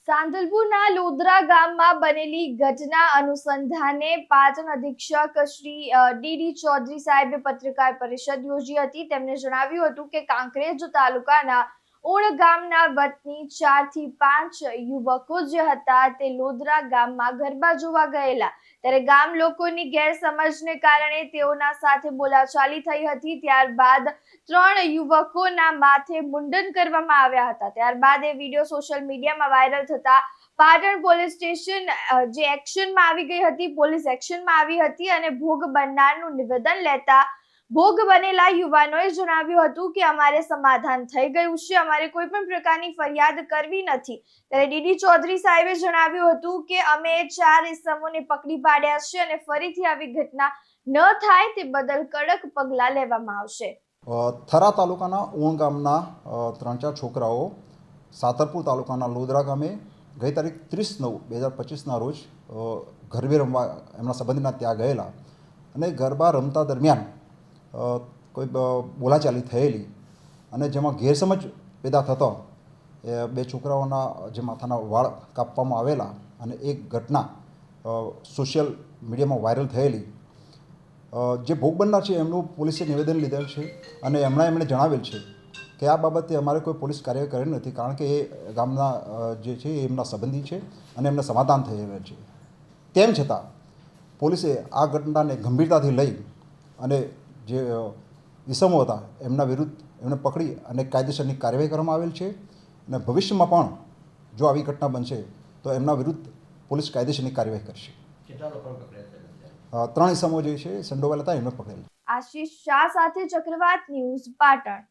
સાંતલપુરના લોધરા ગામમાં બનેલી ઘટના અનુસંધાને પાટણ અધિક્ષક શ્રી ડીડી ચૌધરી સાહેબે પત્રકાર પરિષદ યોજી હતી। તેમણે જણાવ્યું હતું કે કાંકરેજ તાલુકાના ઓણ ગામના વતની 4 થી 5 યુવકો જે હતા તે લોધરા ગામમાં ગરબા જોવા ગયેલા, ત્યારે ગામ લોકોની ગેરસમજને કારણે તેઓના સાથે બોલાચાલી થઈ હતી। ત્યારબાદ 3 યુવકોના માથે મુંડન કરવામાં આવ્યા હતા। ત્યારબાદ એ વિડીયો સોશિયલ મીડિયામાં વાયરલ થતા પાટણ પોલીસ સ્ટેશન જે એક્શનમાં આવી ગઈ હતી। પોલીસ એક્શનમાં આવી હતી અને ભોગ બનનારનું નિવેદન લેતા ભોગ બનેલા યુવાનોએ જણાવ્યું હતું કે અમારે સમાધાન થઈ ગયું છે, અમારે કોઈ પણ પ્રકારની ફરિયાદ કરવી નથી। ત્યારે ડીડી ચૌધરી સાહેબે જણાવ્યું હતું કે અમે 4 ઇસમોને પકડી પાડ્યા છે અને ફરીથી આવી ઘટના ન થાય તે બદલ કડક પગલાં લેવામાં આવશે। થરા તાલુકાના ઓણ ગામના 3-4 છોકરાઓ સાતરપુર તાલુકાના લોધરા ગામે ગઈ તારીખ 30/9/2025ના રોજ ગરબે રમવા એમના સંબંધીના ત્યાં ગયેલા અને ગરબા રમતા દરમિયાન કોઈ બોલાચાલી થયેલી અને જેમાં ગેરસમજ પેદા થતો એ 2 છોકરાઓના જે માથાના વાળ કાપવામાં આવેલા અને એક ઘટના સોશિયલ મીડિયામાં વાયરલ થયેલી। જે ભોગ બનનાર છે એમનું પોલીસે નિવેદન લીધેલ છે અને એમણે જણાવેલ છે કે આ બાબતે અમારે કોઈ પોલીસ કાર્યવાહી કરેલ નથી, કારણ કે એ ગામના જે છે એ એમના સંબંધી છે અને એમને સમાધાન થઈ રહેલ છે। તેમ છતાં પોલીસે આ ઘટનાને ગંભીરતાથી લઈ અને જે ઇસમો હતા એમના વિરુદ્ધ એમને પકડી અને કાયદેસરની કાર્યવાહી કરવામાં આવેલ છે અને ભવિષ્યમાં પણ જો આવી ઘટના બનશે તો એમના વિરુદ્ધ પોલીસ કાયદેસરની કાર્યવાહી કરશે। 3 ઇસમો જે છે સંડોવાયેલા હતા એમને પકડેલ। આશીષ શાહ સાથે ચક્રવાત ન્યૂઝ પાટણ।